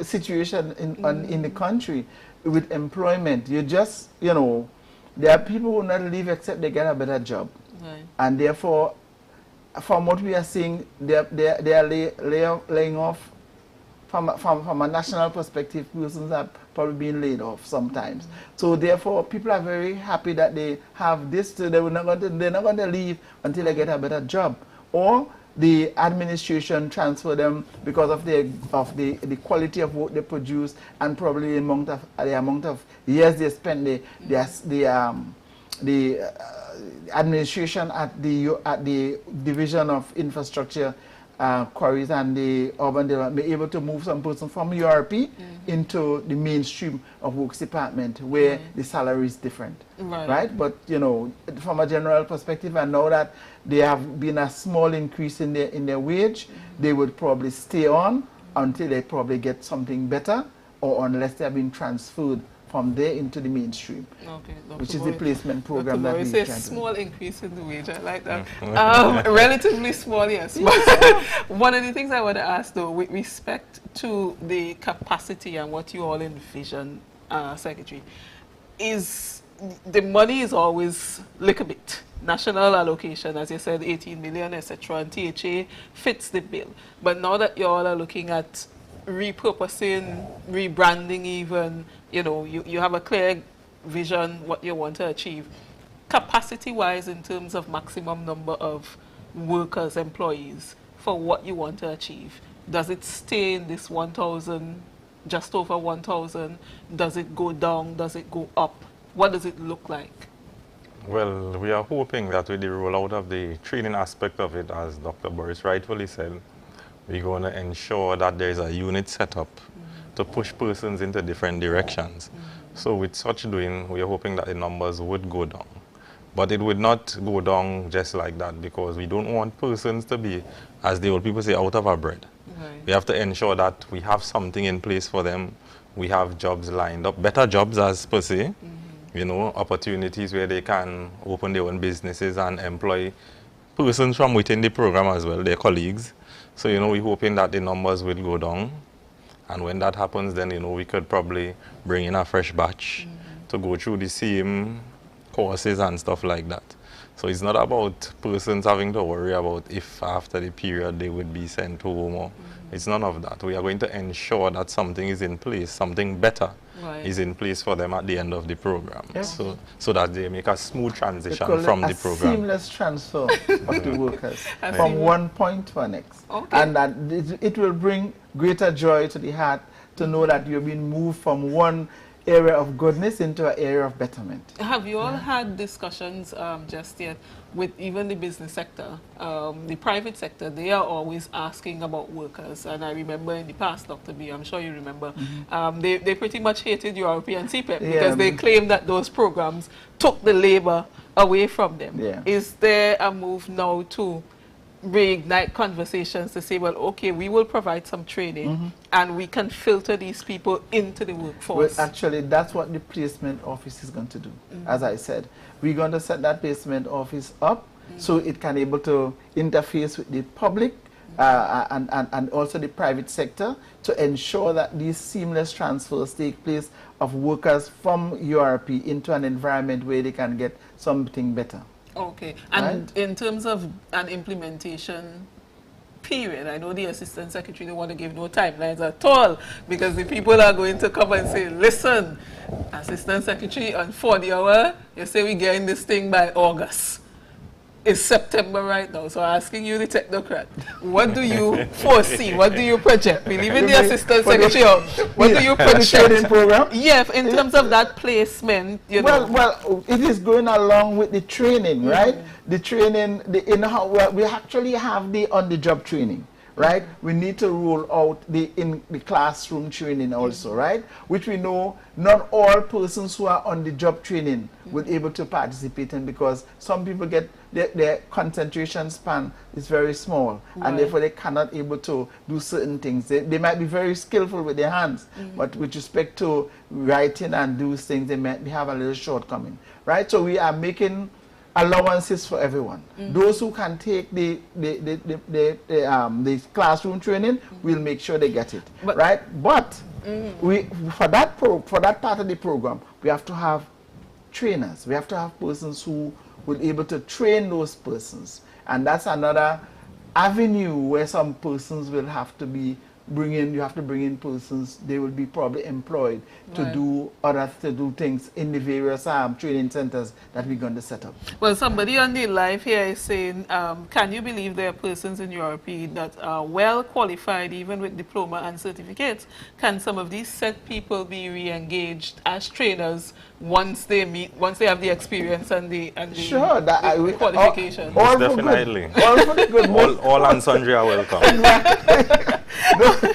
Speaker 3: situation in the country with employment. You just, you know, there are people who will not leave except they get a better job.
Speaker 1: Right.
Speaker 3: And therefore, from what we are seeing, they are laying off. From a national perspective, persons are probably being laid off sometimes. So therefore, people are very happy that they have this. So they're not going to leave until they get a better job, or the administration transfer them because of the quality of what they produce and probably the amount of years they spend. The administration at the Division of Infrastructure, Quarries and the Urban Development, be able to move some person from URP into the mainstream of Works Department, where the salary is different, right? But, you know, from a general perspective, I know that there have been a small increase in their wage. They would probably stay on until they probably get something better, or unless they have been transferred from there into the mainstream, which is the placement program that we
Speaker 1: say
Speaker 3: try to
Speaker 1: small increase in the wage. I like that. Relatively small, yes. But one of the things I want to ask, though, with respect to the capacity and what you all envision, Secretary, is the money is always little bit. National allocation, as you said, 18 million, etc., and THA fits the bill. But now that you all are looking at repurposing, rebranding even, you know, you have a clear vision what you want to achieve. Capacity-wise, in terms of maximum number of workers, employees, for what you want to achieve, does it stay in this 1,000, just over 1,000? Does it go down? Does it go up? What does it look like?
Speaker 2: Well, we are hoping that with the rollout of the training aspect of it, as Dr. Boris rightfully said, we're going to ensure that there's a unit set up to push persons into different directions. So with such doing, we are hoping that the numbers would go down. But it would not go down just like that, because we don't want persons to be, as the old people say, out of our bread. We have to ensure that we have something in place for them. We have jobs lined up, better jobs as per se, you know, opportunities where they can open their own businesses and employ persons from within the program as well, their colleagues. So, you know, we're hoping that the numbers will go down. And when that happens, then, you know, we could probably bring in a fresh batch to go through the same courses and stuff like that. So it's not about persons having to worry about if after the period they would be sent home. Or it's none of that. We are going to ensure that something is in place, something better is in place for them at the end of the program. So that they make a smooth transition from the program.
Speaker 3: Seamless transfer of the workers from one point to the next. And that it will bring greater joy to the heart to know that you've been moved from one area of goodness into an area of betterment.
Speaker 1: Have you all had discussions just yet with even the business sector, the private sector? They are always asking about workers, and I remember in the past, Dr. B, I'm sure you remember, they pretty much hated European CPEP because they claimed that those programs took the labor away from them. Is there a move now to reignite conversations to say, well, okay, we will provide some training and we can filter these people into the workforce?
Speaker 3: Well, actually, that's what the placement office is going to do. As I said, we're going to set that placement office up so it can able to interface with the public and also the private sector to ensure that these seamless transfers take place of workers from URP into an environment where they can get something better.
Speaker 1: Okay, and in terms of an implementation period, I know the Assistant Secretary don't want to give no timelines at all, because the people are going to come and say, listen, Assistant Secretary, on 40 hour, you say we're getting this thing by August. It's September right now, so asking you, the technocrat, what do you foresee? What do you project? Believing the Assistant Secretary, what do you project?
Speaker 3: The training program?
Speaker 1: Yeah, in terms of that placement, you know.
Speaker 3: Well, it is going along with the training, right? The training, we actually have the on-the-job training, right? We need to roll out the classroom training also, right? Which we know not all persons who are on the job training will be able to participate in, because some people get their concentration span is very small, and therefore they cannot able to do certain things. They might be very skillful with their hands, but with respect to writing and do things, they have a little shortcoming, right? So we are making allowances for everyone. Those who can take the classroom training, we'll make sure they get it, right? But for that part of the program, we have to have trainers. We have to have persons who will be able to train those persons, and that's another avenue where some persons will have to be you have to bring in persons. They will be probably employed to do things in the various training centers that we're going to set up.
Speaker 1: Well, somebody on the live here is saying, can you believe there are persons in URP that are well qualified, even with diploma and certificates? Can some of these set people be re-engaged as trainers once they have the experience and the
Speaker 3: sure,
Speaker 1: the qualifications?
Speaker 2: All definitely. All and sundry are welcome.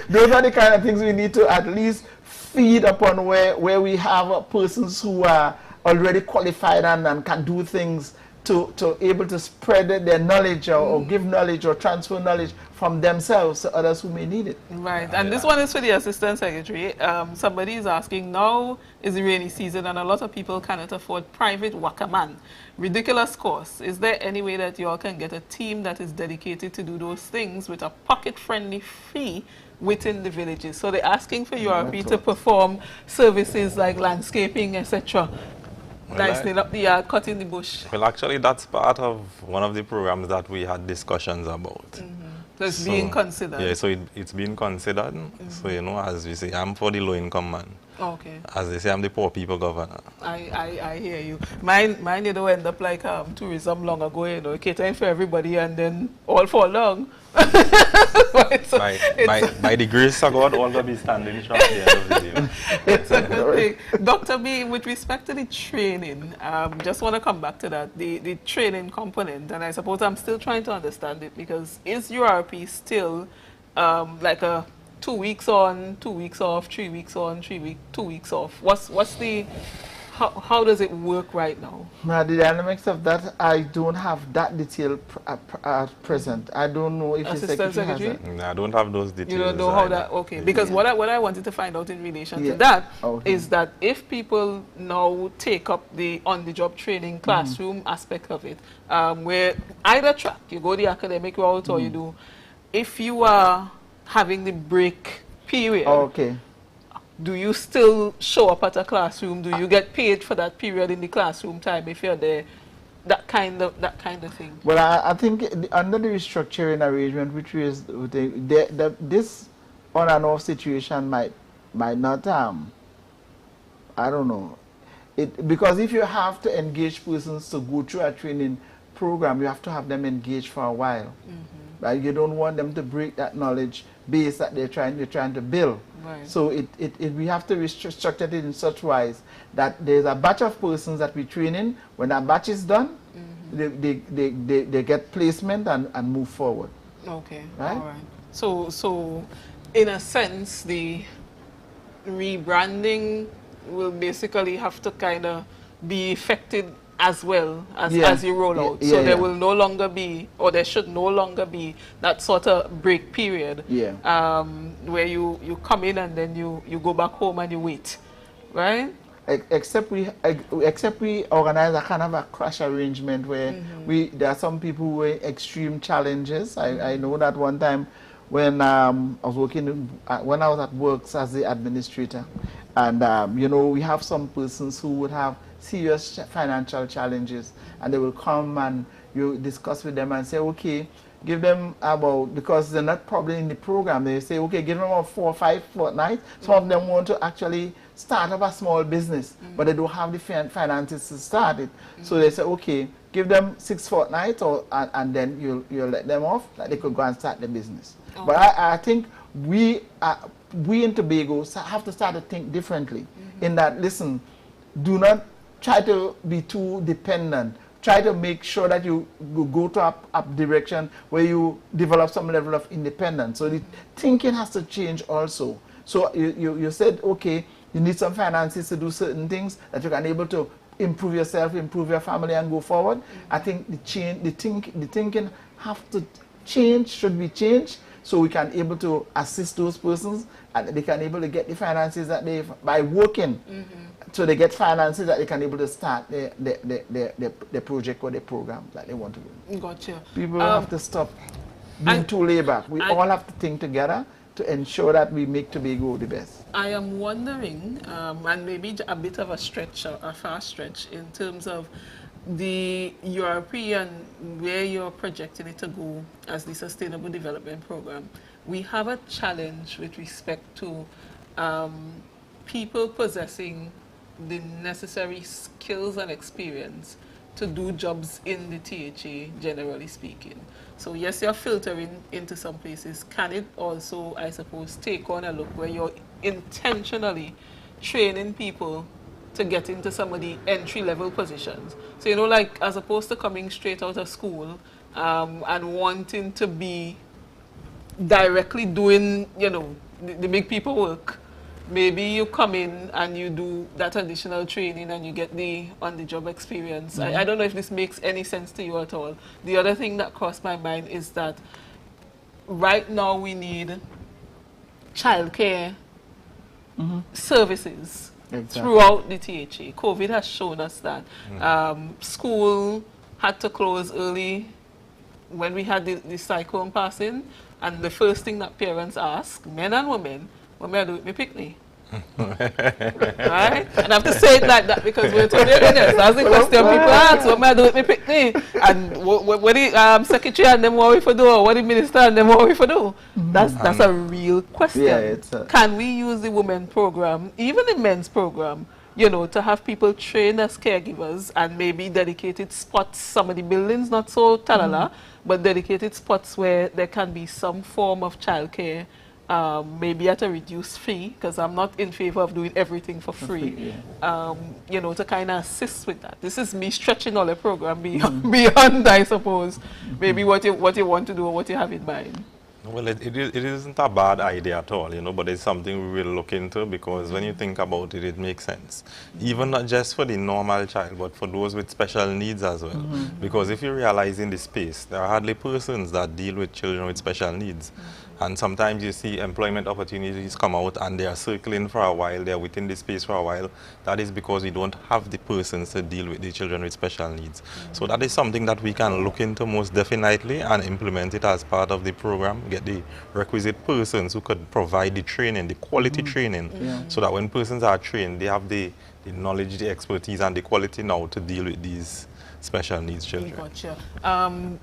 Speaker 3: Those are the kind of things we need to at least feed upon, where we have persons who are already qualified and can do things to able to spread their knowledge or give knowledge or transfer knowledge from themselves to others who may need it.
Speaker 1: Right, and this one is for the Assistant Secretary. Somebody is asking, now is the rainy season and a lot of people cannot afford private wakaman. Ridiculous cost. Is there any way that you all can get a team that is dedicated to do those things with a pocket-friendly fee within the villages? So they're asking for URP to perform services like landscaping, etc. Nicely up the yard, cutting the bush.
Speaker 2: Well, actually, that's part of one of the programs that we had discussions about.
Speaker 1: So it's being considered.
Speaker 2: Yeah, so it's being considered. So, you know, as we say, I'm for the low-income man.
Speaker 1: Okay.
Speaker 2: As they say, I'm the poor people governor.
Speaker 1: I hear you. Mine, you know, end up like tourism long ago, you know, catering for everybody and then all for long.
Speaker 2: By the grace of God, all going to be standing short at the end of the day.
Speaker 1: It's a good thing. Dr. B, with respect to the training, just want to come back to that, the training component, and I suppose I'm still trying to understand it, because is URP still like a 2 weeks on, 2 weeks off, 3 weeks on, 2 weeks off? What's the how does it work right now?
Speaker 3: Now, the dynamics of that, I don't have that detail present. I don't know if
Speaker 1: Assistant Secretary has that.
Speaker 2: No, I don't have those details.
Speaker 1: You don't know how that, okay. Because what I wanted to find out in relation to that is that if people now take up the on-the-job training classroom aspect of it, where either track, you go the academic route or you do, if you are having the break period, do you still show up at a classroom? Do you get paid for that period in the classroom time if you're there? That kind of thing.
Speaker 3: Well, I think under the restructuring arrangement, which is this on and off situation might not I don't know, because if you have to engage persons to go through a training program, you have to have them engaged for a while. Right? You don't want them to break that knowledge base that they're trying to build. Right. So we have to restructure it in such wise that there's a batch of persons that we train in. When that batch is done, they get placement and move forward.
Speaker 1: Okay.
Speaker 3: Right?
Speaker 1: All right. So in a sense, the rebranding will basically have to kind of be effected as well as,
Speaker 3: Yeah.
Speaker 1: as you roll out.
Speaker 3: Yeah,
Speaker 1: So
Speaker 3: yeah,
Speaker 1: there
Speaker 3: yeah.
Speaker 1: will no longer be, or there should no longer be, that sort of break period where you come in and then you go back home and you wait, right?
Speaker 3: Except we organize a kind of a crash arrangement where there are some people who are extreme challenges. I know that one time when I was working, when I was at Works as the administrator, and you know, we have some persons who would have serious financial challenges, and they will come and you discuss with them and say, okay, give them about, because they're not probably in the program, they say, okay, give them about 4 or 5 fortnights. Some of them want to actually start up a small business, but they don't have the finances to start it. So they say, okay, give them 6 fortnights, and then you'll let them off, that they could go and start the business. Okay. But I think we in Tobago have to start to think differently, in that, listen, do not try to be too dependent. Try to make sure that you go to a direction where you develop some level of independence. So the thinking has to change also. So you said, okay, you need some finances to do certain things that you can able to improve yourself, improve your family, and go forward. I think the thinking have to change, should be changed, so we can able to assist those persons and they can able to get the finances that they, by working, so they get finances that they can able to start the project or the program that they want to do.
Speaker 1: Gotcha.
Speaker 3: People have to stop being too laid back. We all have to think together to ensure that we make Tobago the best.
Speaker 1: I am wondering, and maybe a bit of a stretch, a fast stretch, in terms of the European, where you're projecting it to go as the Sustainable Development Program. We have a challenge with respect to people possessing the necessary skills and experience to do jobs in the THA, generally speaking. So yes, you're filtering into some places. Can it also, I suppose, take on a look where you're intentionally training people to get into some of the entry-level positions? So, you know, like, as opposed to coming straight out of school and wanting to be directly doing, you know, the big people work, maybe you come in and you do that additional training and you get the on-the-job experience. I don't know if this makes any sense to you at all. The other thing that crossed my mind is that right now we need childcare services throughout the THA. COVID has shown us that. School had to close early when we had the cyclone passing, and the first thing that parents ask, men and women, what may I do with my picnic? Right? And I have to say it like that because we're totally honest. That's the question people ask, what may I do with my picnic? And what the secretary and them want we for do, or what the minister and them want we for do? That's a real question.
Speaker 3: Yeah,
Speaker 1: can we use the women program, even the men's program, you know, to have people trained as caregivers and maybe dedicated spots, some of the buildings not so talala, but dedicated spots where there can be some form of childcare, maybe at a reduced fee, because I'm not in favor of doing everything for free, you know, to kind of assist with that. This is me stretching all the program beyond, I suppose, maybe what you want to do or what you have in mind.
Speaker 2: Well, it isn't a bad idea at all, you know, but it's something we will look into, because when you think about it, it makes sense. Even not just for the normal child, but for those with special needs as well. Because if you realize in the space, there are hardly persons that deal with children with special needs. And sometimes you see employment opportunities come out and they are circling for a while, they are within the space for a while. That is because we don't have the persons to deal with the children with special needs. So that is something that we can look into most definitely and implement it as part of the program, get the requisite persons who could provide the training, the quality training, so that when persons are trained, they have the knowledge, the expertise and the quality now to deal with these special needs children.
Speaker 1: Gotcha.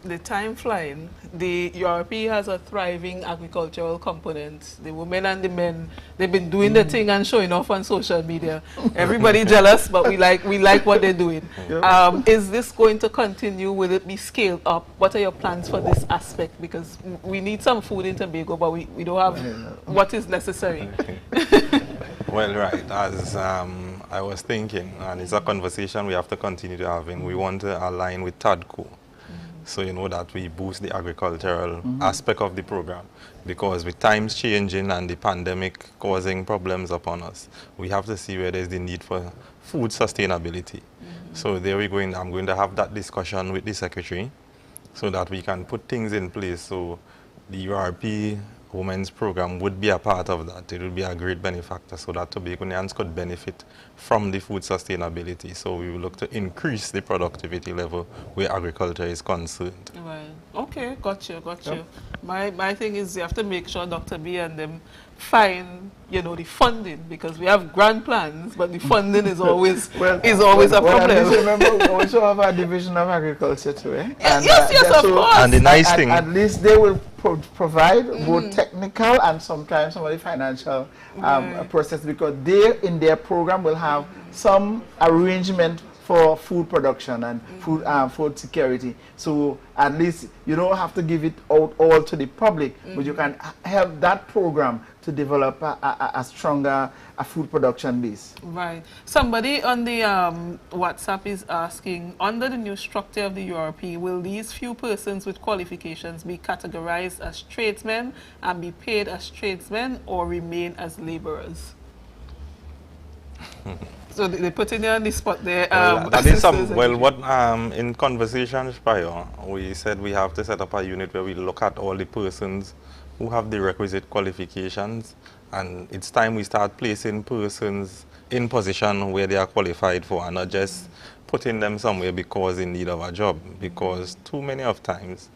Speaker 1: The time flying. The URP has a thriving agricultural component. The women and the men, they've been doing the thing and showing off on social media. Everybody jealous, but we like what they're doing. Is this going to continue? Will it be scaled up? What are your plans for this aspect? Because we need some food in Tobago, but we don't have what is necessary.
Speaker 2: Well, right, as I was thinking, and it's a conversation we have to continue to having, we want to align with TADCO. So you know that we boost the agricultural aspect of the program, because with times changing and the pandemic causing problems upon us, we have to see where there's the need for food sustainability. So there I'm going to have that discussion with the secretary so that we can put things in place. So the URP Women's Program would be a part of that. It would be a great benefactor so that Tobagoans could benefit from the food sustainability. So we will look to increase the productivity level where agriculture is concerned.
Speaker 1: Right. Okay, got you. My thing is you have to make sure Dr. B and them find, the funding, because we have grand plans, but the funding is always a problem.
Speaker 3: At least remember, we also have a division of agriculture too, eh?
Speaker 1: Yes, of course.
Speaker 2: And the nice thing,
Speaker 3: at least they will provide both technical and sometimes some of the financial process, because they in their program will have some arrangement for food production and food security. So at least you don't have to give it out all to the public, but you can help that program to develop a stronger food production base.
Speaker 1: Right. Somebody on the WhatsApp is asking, under the new structure of the URP, will these few persons with qualifications be categorized as tradesmen and be paid as tradesmen, or remain as laborers? So they put in on the spot there.
Speaker 2: That is what in conversations prior, we said we have to set up a unit where we look at all the persons who have the requisite qualifications, and it's time we start placing persons in position where they are qualified for, and not just putting them somewhere because in need of a job. Because too many of times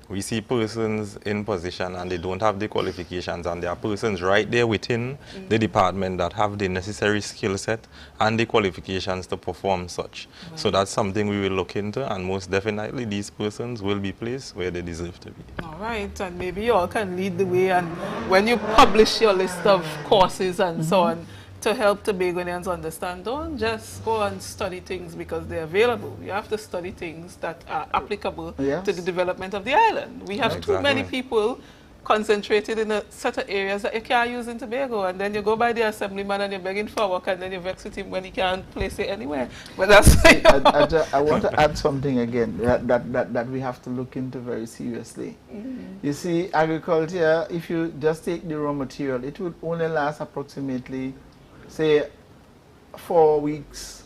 Speaker 2: we see persons in position and they don't have the qualifications, and there are persons right there within the department that have the necessary skill set and the qualifications to perform such. So that's something we will look into, and most definitely these persons will be placed where they deserve to be.
Speaker 1: All right, and maybe you all can lead the way, and when you publish your list of courses and so on, to help Tobagoans understand, don't just go and study things because they're available. You have to study things that are applicable to the development of the island. We have too many people concentrated in a set of areas that you can't use in Tobago, and then you go by the assemblyman and you're begging for work, and then you vex with him when he can't place it anywhere. But that's
Speaker 3: I want to add something again that we have to look into very seriously. You see, agriculture, if you just take the raw material, it would only last approximately, say, 4 weeks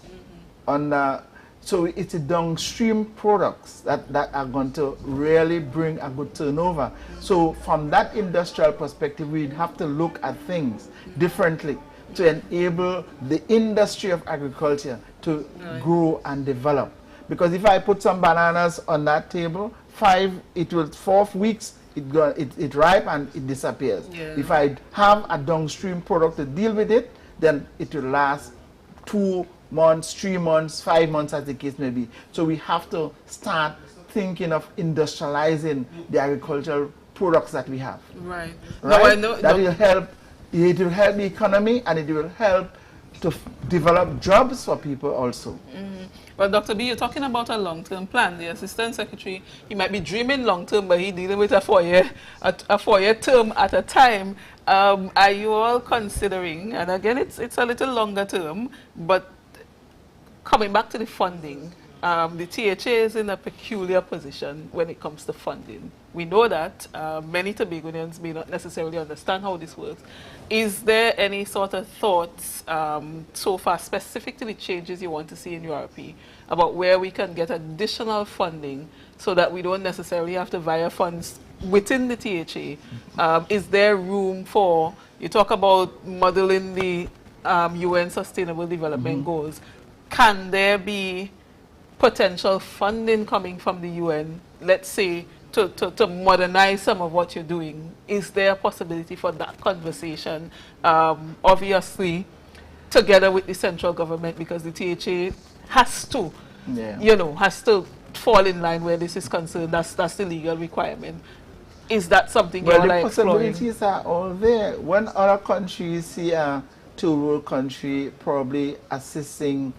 Speaker 3: so it's the downstream products that are going to really bring a good turnover. So from that industrial perspective, we'd have to look at things differently to enable the industry of agriculture to grow and develop. Because if I put some bananas on that table, 4 weeks, it ripe and it disappears. If I have a downstream product to deal with it, then it will last 2 months, 3 months, 5 months, as the case may be. So we have to start thinking of industrializing the agricultural products that we have.
Speaker 1: Right.
Speaker 3: Right?
Speaker 1: No,
Speaker 3: that will help. It will help the economy, and it will help to develop jobs for people also.
Speaker 1: Well, Dr. B, you're talking about a long-term plan. The Assistant Secretary, he might be dreaming long-term, but he's dealing with a four-year term at a time. Are you all considering, and again, it's a little longer term, but coming back to the funding, the THA is in a peculiar position when it comes to funding. We know that many Tobagoans may not necessarily understand how this works. Is there any sort of thoughts so far specific to the changes you want to see in URP about where we can get additional funding so that we don't necessarily have to via funds within the THA? Is there room for, you talk about modeling the UN Sustainable Development Goals, can there be potential funding coming from the UN, let's say, to modernize some of what you're doing? Is there a possibility for that conversation? Obviously, together with the central government, because the THA has to, has to fall in line where this is concerned. That's the legal requirement. Is that something you're like exploring?
Speaker 3: The possibilities are all there. When other countries see a two-world country probably assisting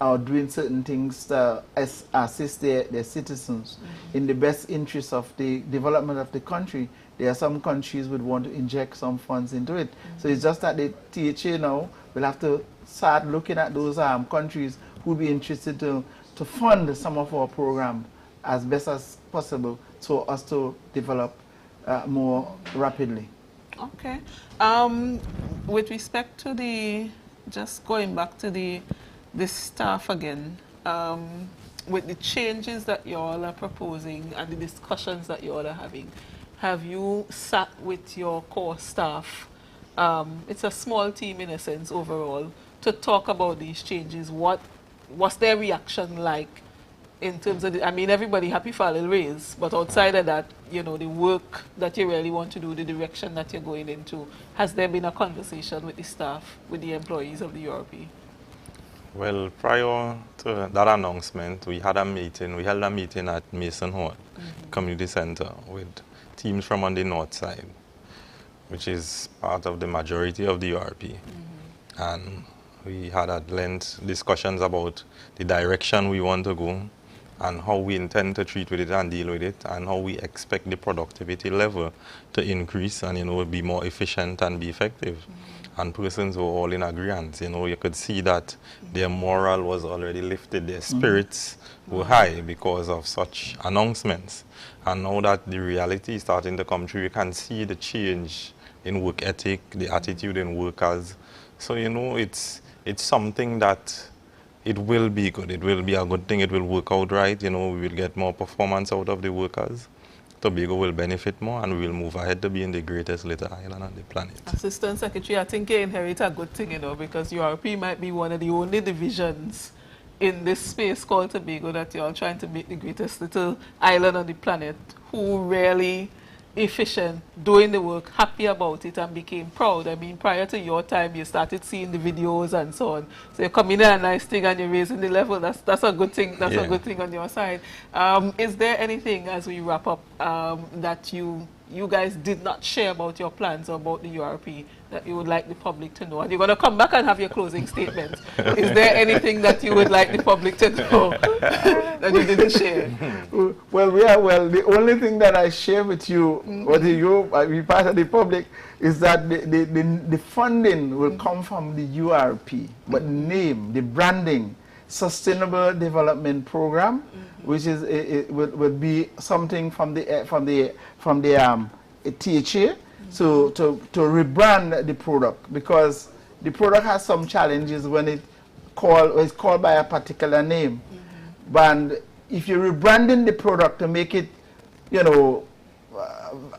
Speaker 3: or doing certain things to assist their citizens in the best interest of the development of the country, there are some countries would want to inject some funds into it. So it's just that the THA now will have to start looking at those countries who would be interested to fund some of our program as best as possible so us to develop more rapidly.
Speaker 1: Okay. With respect to just going back to the staff again, with the changes that you all are proposing and the discussions that you all are having, have you sat with your core staff, it's a small team in a sense overall, to talk about these changes? What's their reaction like in terms of I mean, everybody happy for a little raise, but outside of that, you know, the work that you really want to do, the direction that you're going into, has there been a conversation with the staff, with the employees of the URP?
Speaker 2: Well, prior to that announcement, we had a meeting. We held a meeting at Mason Hall Community Center with teams from on the north side, which is part of the majority of the URP. And we had at length discussions about the direction we want to go and how we intend to treat with it and deal with it, and how we expect the productivity level to increase and, you know, be more efficient and be effective. And persons were all in agreement. You know, you could see that their morale was already lifted, their spirits were high because of such announcements. And now that the reality is starting to come through, you can see the change in work ethic, the attitude in workers. So, you know, it's something that it will be good. It will be a good thing. It will work out right. You know, we will get more performance out of the workers. Tobago will benefit more, and we will move ahead to being the greatest little island on the planet.
Speaker 1: Assistant Secretary, I think you inherit a good thing, you know, because URP might be one of the only divisions in this space called Tobago that you're trying to make the greatest little island on the planet, who really efficient, doing the work, happy about it, and became proud. I mean, prior to your time, you started seeing the videos and so on. So you're coming in a nice thing and you're raising the level. That's a good thing. That's a good thing on your side. Is there anything, as we wrap up, that you guys did not share about your plans or about the URP that you would like the public to know? And you're going to come back and have your closing statement. Is there anything that you would like the public to know that you didn't share?
Speaker 3: Well, the only thing that I share with you, or be part of the public, is that the funding will come from the URP, but the name, the branding, Sustainable Development Program, which is it would be something from the THA, so to rebrand the product, because the product has some challenges when it's called by a particular name. But if you're rebranding the product to make it, you know,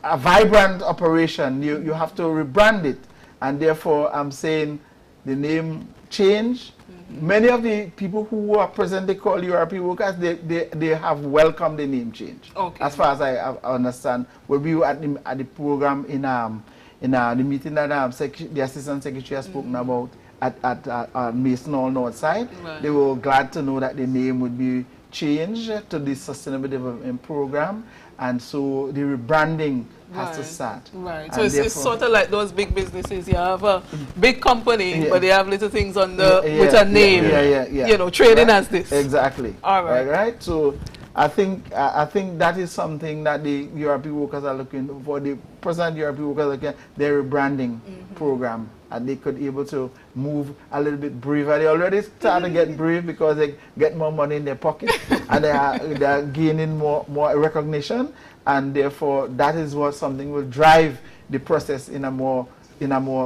Speaker 3: a vibrant operation, you have to rebrand it, and therefore I'm saying the name change. Many of the people who are presently called URP workers, they have welcomed the name change. Okay. As far as I understand, when we were at the program in the meeting that the Assistant Secretary has spoken about at Mason Hall North Side, they were glad to know that the name would be changed to the Sustainable Development Program, and so the rebranding has to start.
Speaker 1: Right. So it's sort of like those big businesses. You have a big company, but they have little things on the with a name. You know, trading as this.
Speaker 3: Exactly.
Speaker 1: All right.
Speaker 3: Right. So I think that is something that the URP workers are looking for. The present URP workers are looking at their rebranding program, and they could be able to move a little bit braver. They already start to get brave because they get more money in their pocket, and they are gaining more recognition, and therefore that is what something will drive the process in a more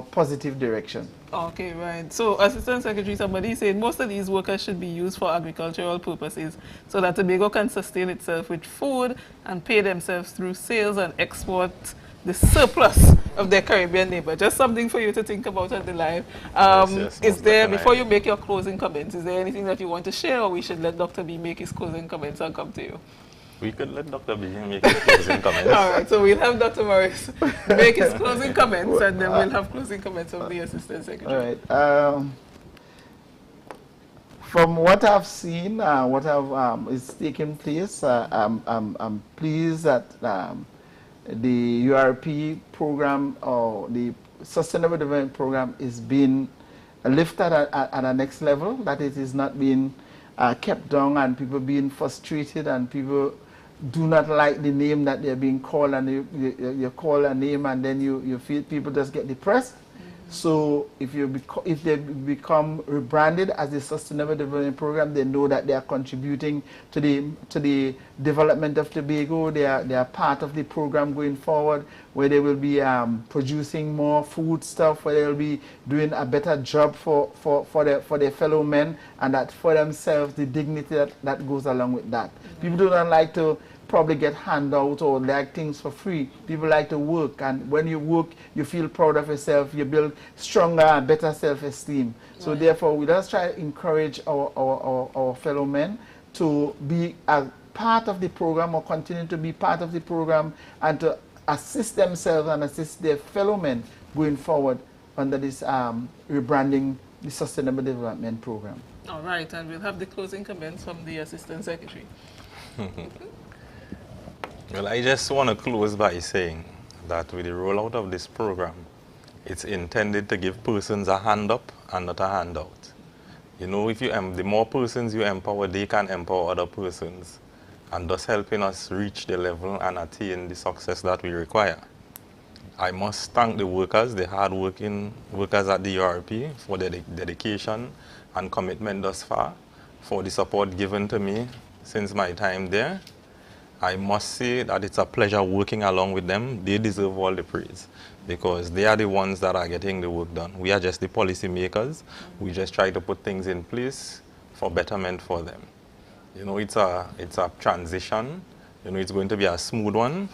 Speaker 3: positive direction.
Speaker 1: Okay, right. So, Assistant Secretary, somebody said most of these workers should be used for agricultural purposes so that Tobago can sustain itself with food and pay themselves through sales and export the surplus of their Caribbean neighbor. Just something for you to think about on the live. Is there, before you make your closing comments, is there anything that you want to share, or we should let Dr. B make his closing comments and come to you?
Speaker 2: We could let Dr. B make his closing comments.
Speaker 1: All right, so we'll have Dr. Morris make his closing comments, and then we'll have closing comments from the Assistant Secretary.
Speaker 3: All right. From what I've seen, what is taking place, I'm pleased that the URP program, or the Sustainable Development Program, is being lifted at a next level, that it is not being kept down and people being frustrated and people do not like the name that they're being called, and you call a name and then you feel people just get depressed. So if they become rebranded as the Sustainable Development Program, they know that they are contributing to the development of Tobago. They are part of the program going forward, where they will be producing more food stuff, where they will be doing a better job for their fellow men, and that for themselves, the dignity that goes along with that. People do not like to probably get handouts or like things for free. People like to work, and when you work, you feel proud of yourself. You build stronger and better self-esteem. So therefore, we just try to encourage our fellow men to be a part of the program, or continue to be part of the program, and to assist themselves and assist their fellow men going forward under this rebranding the Sustainable Development Program.
Speaker 1: All right, and we'll have the closing comments from the Assistant Secretary.
Speaker 2: Well, I just want to close by saying that with the rollout of this program, it's intended to give persons a hand up and not a handout. You know, if the more persons you empower, they can empower other persons, and thus helping us reach the level and attain the success that we require. I must thank the workers, the hard-working workers at the URP, for their dedication and commitment thus far, for the support given to me since my time there. I must say that it's a pleasure working along with them. They deserve all the praise, because they are the ones that are getting the work done. We are just the policy makers. We just try to put things in place for betterment for them. You know, it's a transition. You know, it's going to be a smooth one.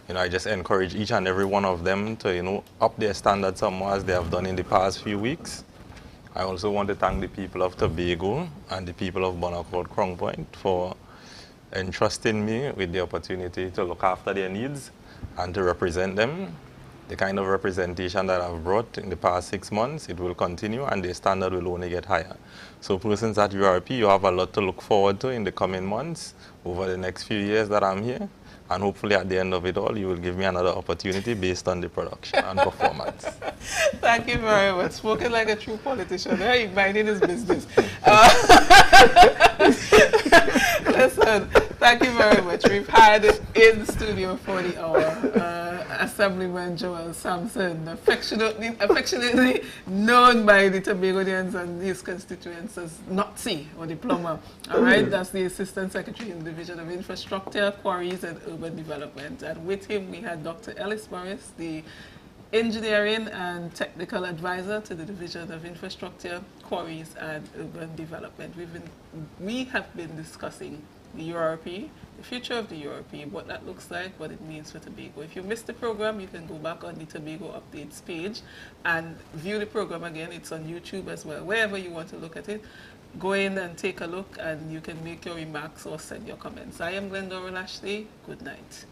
Speaker 2: You know, I just encourage each and every one of them to, you know, up their standards some more, as they have done in the past few weeks. I also want to thank the people of Tobago and the people of Bon Accord Crown Point for entrusting me with the opportunity to look after their needs and to represent them. The kind of representation that I've brought in the past 6 months, it will continue, and the standard will only get higher. So persons at URP, you have a lot to look forward to in the coming months, over the next few years that I'm here. And hopefully at the end of it all, you will give me another opportunity based on the production and performance.
Speaker 1: Thank you very much. Spoken like a true politician. Hey, minding his business. Listen, thank you very much. We've had in the studio for the hour Assemblyman Joel Sampson, affectionately known by the Tobagonians and his constituents as Notsy, or the plumber. All right, that's the Assistant Secretary in the Division of Infrastructure, Quarries and Urban Development. And with him, we had Dr. Ellis Morris, the Engineering and Technical Advisor to the Division of Infrastructure, Quarries and Urban Development. We have been discussing the URP, the future of the URP, what that looks like, what it means for Tobago. If you missed the program, you can go back on the Tobago Updates page and view the program again. It's on YouTube as well. Wherever you want to look at it, go in and take a look, and you can make your remarks or send your comments. I am Glendora Lashley. Good night.